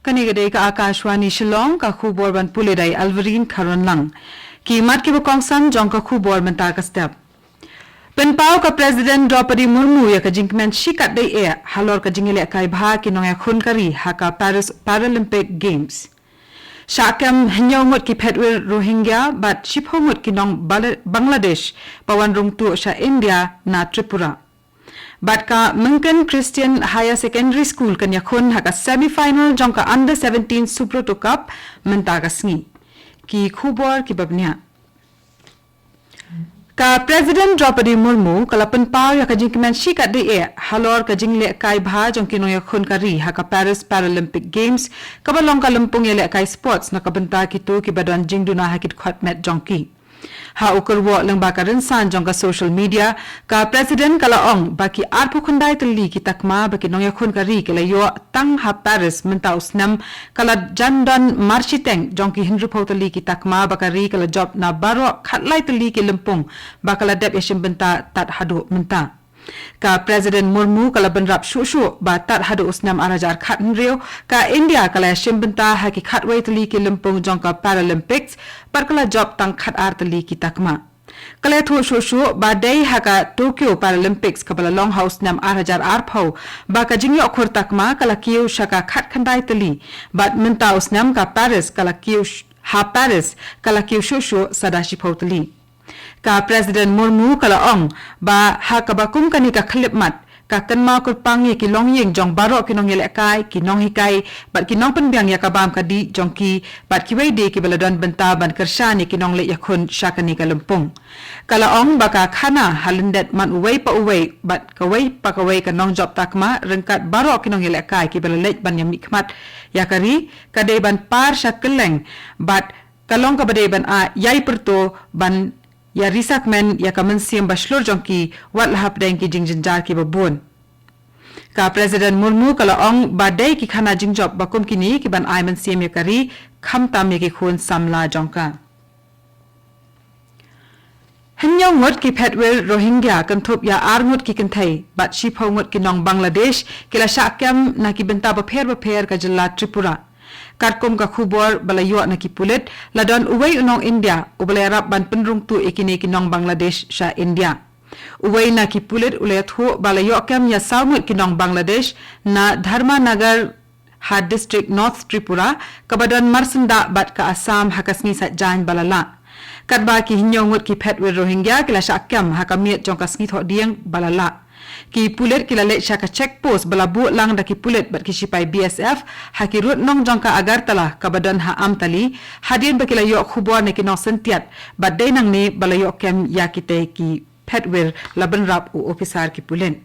Kanigade ka AKASHVANI SHILLONG ka khubor ban puliday Alvarin Karon lang. Ki mat ki bukongsan jong ka khubor man ta ka step. Penpau ka President Draupadi Murmu ya ka jinkmen shikat day halor ka jingile kai bha ki nong ya khun kari ha ka Paris Paralympic Games. Shakam hinyawmut ki petwir Rohingya but shiphomut ki nong Bangladesh pawan rung tu sha India na Tripura. But ka Mungkin Christian Higher Secondary School kan yakun ha ka semi-final jong ka under 17 Super to Cup menta ka sngi. Ki khubor ki babnya. Ka President Draupadi Murmu kala penpau ya ka jingkemen shikat di halor ka jingle kai bha jong kino ya khun kari ha ka Paris Paralympic Games ka balong ka lempung ya le kai sports na ka benta kitu ki badan jingduna hakit khot met jong ki. Ha ukur wo lang ba ka rinsan jong ka social media ka President kala ong baki arpu khundai tali ki takma baki nong ya khun kari kala yo tang ha Paris menta usnam kala jandan marchiteng jong ki hinru tali ki takma bakari kala job na baro khatlai tali ki lempung bakala dep yashim benta tat hadu menta. Ka President Murmu kala benrap shushu ba tat hadu usnam arajar khat nriu ka India kala shimbenta haki khatwai tali ki lempung jong ka Paralympics par kala job tang khat ar tali ki takma. Kala thu shushu ba day haka Tokyo Paralympics kabala long house nam arajar arpau ba ka jingyo khur takma kala kiu shaka khat khandai tali bat menta usnam ka Paris kala kiu ha Paris kala kiu shushu sadashi tali. Ka President Murmu kala ong ba ha ka bakum kani ka khlip mat ka kanma kur pangi ki long yeng jong baro ki nong yele kai ki nong hikai bat ki nong penbyang ya ka bam ka di jong ki bat ki wei de ki beladon benta ban kershani ki nong le yakhun shakani ka lempung kala ong ba ka khana halendet man uwei pa uwei bat ka wei pa ka wei ka nong job takma rengkat baro ki nong yele kai ki belalej ban yam nikmat yakari ka de ban par shakeleng bat kalong ka bade ban a yai perto ban ya risak men ya ka mensiam bashlur jongki wat lahap deng ki jingjinjar ki babun ka President Murmu kala ong badai ki khana jingjob bakum kini ki ban ai mensiam ya kari kham tam ya ki khun samla jongka Hanyong ngot ki petwil Rohingya kan thup ya arngut ki kenthai bat shipho ngot ki nong Bangladesh kila shakyam na ki benta ba pher ka jilla Tripura Karkom ka khubor balayo na kipulit ladon uway unong India ubalayarap ban penrung tu ikini kinong Bangladesh sa India. Uway na kipulit ulayat ho balayo kem ya saumut kinong Bangladesh na Dharma Nagar ha District North Tripura kabadon marsenda bat ka Assam hakasngi sa jan balala. Kadba ki hinyongut ki petwil Rohingya kila syakam hakamiet jong kasngi thok dieng balala. Ki pulit kila let syaka check post balabu lang da ki pulit bat ki sipai BSF haki rut nong jongka Agartala kabadan ha amtali hadin ba kila yok khubor ne ki nong sentiat bat day nang ni balayok kem yakite ki petwir laban rap u officer ki pulen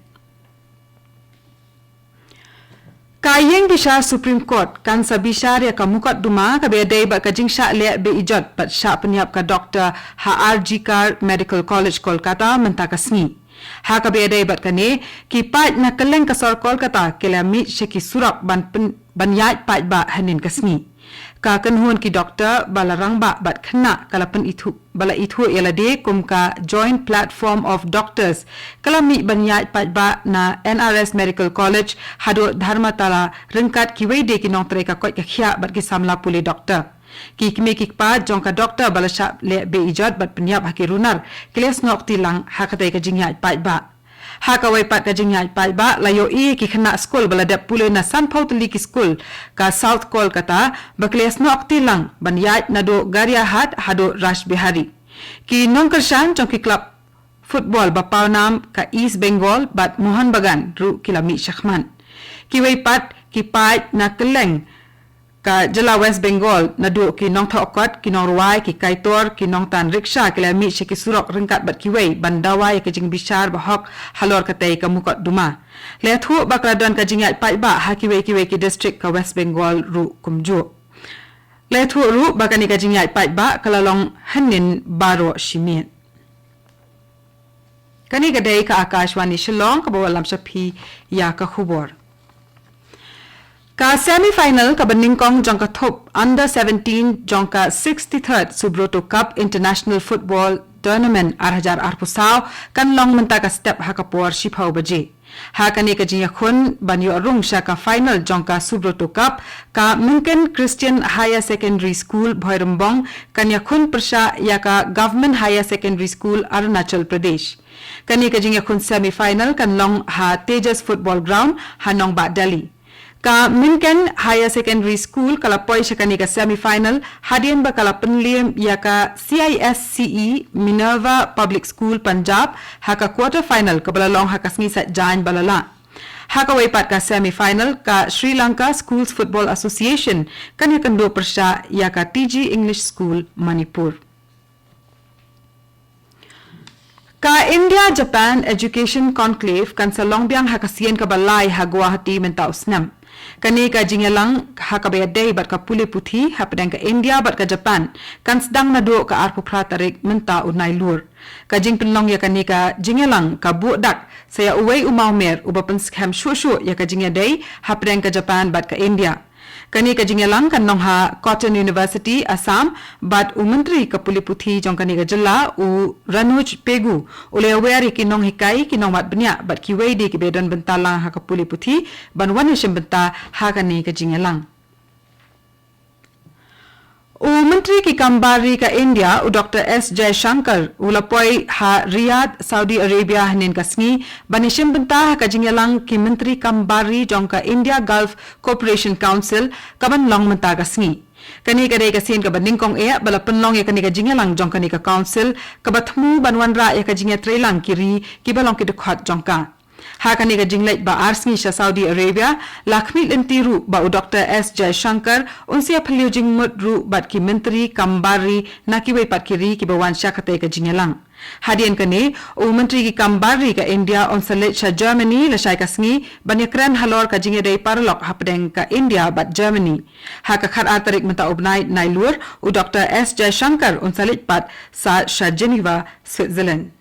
Kayeng bisha Supreme Court kan sabishar ya ka mukat duma ka be day ba ka jingsha le be ijot bat sha penyap ka Dr. HRG Kar Medical College Kolkata menta kasni ha ka be day bat kane ki pat na kaleng ka sor Kolkata kila mi sheki surap ban yat pat ba hanin kasni ka kanhun ki Dr. balarang ba bat khna kalapan itu bala itu elade kum ka Joint Platform of Doctors kalami ban yat pat ba na NRS Medical College hado dharmatala rengkat ki wede ki nong treka kot ka khya bat ki samla puli doctor ki kime ki pa jong ka doctor bala sha le be ijat bat penyap haki runar kles nok tilang hakate ka jingyat pat ba Haka wai pat ka jingyat pat ba layo i ki khana school bala dep pule na San Pautli ki school ka South Kolkata bakles nok tilang ban yat na do Garia Hat hado Rash Bihari ki nong kershan jong ki club football ba pawnam ka East Bengal bat Mohan Bagan ru kilami Shakhman ki wai pat ki pat na keleng ka jela West Bengal na do ki nong thokot ki nong ruai ki kaitor ki nong tan riksha kilami sheki surok rengkat bat ki wei bandawai ka jing bishar bahok halor ka tei ka mukot duma le thu bakradon ka jingat pai ba ha ki wei ki district ka West Bengal ru kumju le thu ru bakani ka jingat pai ba kalalong hanin baro shimien kani ga dei ka AKASHVANI SHILLONG ka bawalam sapi ya ka khubor Ka semi-final ka Baningkong jong ka thup under 17 jong ka 63rd Subroto Cup International Football Tournament arhajar arpusaw kan long menta ka step hakapor shiphaw baje Hakani ka jinya khun ban yo rung sha ka final jongka Subroto Cup ka Minken Christian Higher Secondary School Bhoirambong kanya khun persha ya ka Government Higher Secondary School Arunachal Pradesh. Kani ka jinya khun semi final kan long ha Tejas Football Ground Hanong Ba Delhi. Ka Minken Higher Secondary School kalapoi syakani ka semi-final hadian ba kala penlim ya ka CISCE Minerva Public School Punjab haka quarter final kabala long haka sngisat jan balala. Haka waipat ka semi-final ka Sri Lanka Schools Football Association kanya kando persya ya ka TG English School Manipur. Ka India Japan Education Conclave kan sa Longbyang hakasien ka balay ha Guwahati menta usnam. Kani ka jingalang hakabayadai bat ka puli puthi hapadang ka India bat ka Japan kan sedang nado ka arpu pratarik menta unai lur. Ka jing penlong ya kani ka jingalang ka budak saya uway umaumer ubapan scam shushu ya ka jingadai hapadang ka Japan bat ka India. Kani ka jingalang kan nong ha Cotton University Assam bat menteri ka puli puthi jong kani ka jela u Ranuj Pegu ule aware ki nong hikai ki nong mat benya bat ki weidi ki bedan bentala ha ka puli puthi ban wanishem benta ha kani ka jingalang. U menteri ki kambari ka India u Dr. S. Jaishankar ulapoi ha Riyadh Saudi Arabia hanin kasngi banishim benta ha ka jingalang ki menteri kambari jong ka India Gulf Cooperation Council kaban long menta kasngi. Kani ka day kasin ka baningkong e bala penlong ya kani ka jingalang jong kani ka council kabatmu banwanra ya ka jinga trailang kiri ki balong ki dekhat jong ka. Hakani ka jinglait ba arsngi sa Saudi Arabia lakmi lentiru ba u Dr. S. Jaishankar unsia phaliu jingmut ru bat ki menteri kambari nakiwai pat kiri ki bawan syakate ka jingalang. Hadian kani u menteri ki kambari ka India on salit sa Germany la syai kasngi banyakran halor ka jingedai parlok hapdeng ka India bat Germany. Haka khat atarik menta ubnai nailur u Dr. S. Jaishankar on salit pat sa Geneva, Switzerland.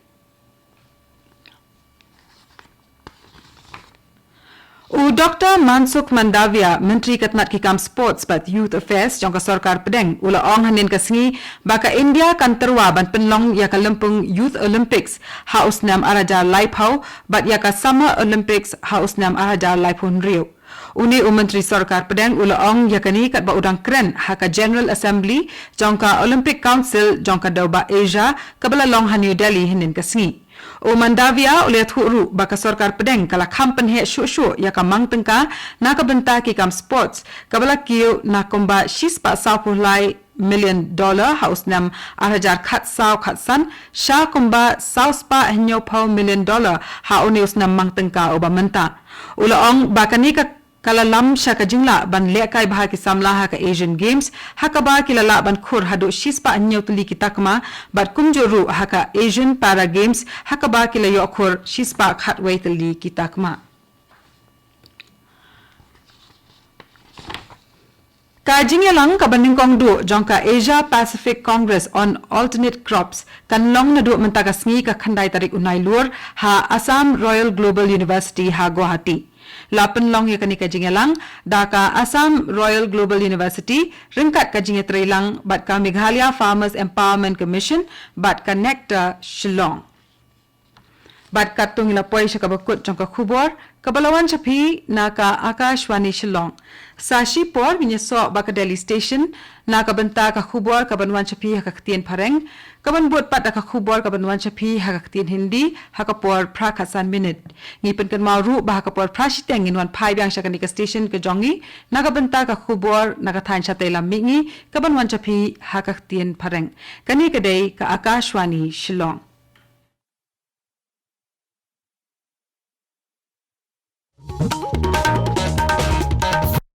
U Dr. Mansukh Mandavia, Menteri Katnat Kikam Sports but Youth Affairs jangka Sarkar Pedeng ula ong hanin kasngi baka India kan terwa ban penlong ya ka lempung Youth Olympics ha usnam araja laipau but ya ka Summer Olympics ha usnam araja laipun Rio. Uni Menteri Sarkar Pedeng ula ong ya kani kat ba udang kren ha ka General Assembly jangka Olympic Council jangka Dauba Asia kabala long ha New Delhi hanin kasngi. O Mandavia ulihat huru baka Sarkar Pedeng kala kampen he shu ya ka mangtengka na ka benta ki kam sports kabala kiyo na komba shispa $1 million haus nam arajar khat saw khatsan sha komba sauspa henyo pau $1 million ha unius nam mangtengka oba menta ula ong baka ni ka kala lam sya ka jingla ban lekai bah ki samla ha ka Asian Games ha ka ba ki lala ban khur hado shispa anyo tuli ki takma bat kumjuru ha ka Asian Para Games ha ka ba ki la yo khur shispa khatwei tuli ki takma. Ka jingyalang ka baningkong du jongka Asia Pacific Congress on Alternate Crops kan long na du mentagasngi ka khandai tarik unai lur ha Assam Royal Global University ha Guwahati. Lapan long ya kani ka jingalang daka Assam Royal Global University ringkat ka jingatreilang bat ka Meghalaya Farmers Empowerment Commission bat ka Nectar Shillong. Bat katung ila poi sa kabakut jong ka khubor kabalawan chapi na ka AKASHVANI Shillong. Sa Shipor minyaso baka Delhi Station na kabanta ka khubor kabanwan chapi hakaktian pareng kaban buat pat ka khubor kabanwan chapi hakaktian Hindi hakapor prakhasan minute. Ngipen kan mauru bah hakapor prashiteng inwan pai byang sa kanika station ka jongi na kabanta ka khubor na kathan sa tela mingi kabanwan chapi hakaktian pareng. Kani kadai ka AKASHVANI Shillong.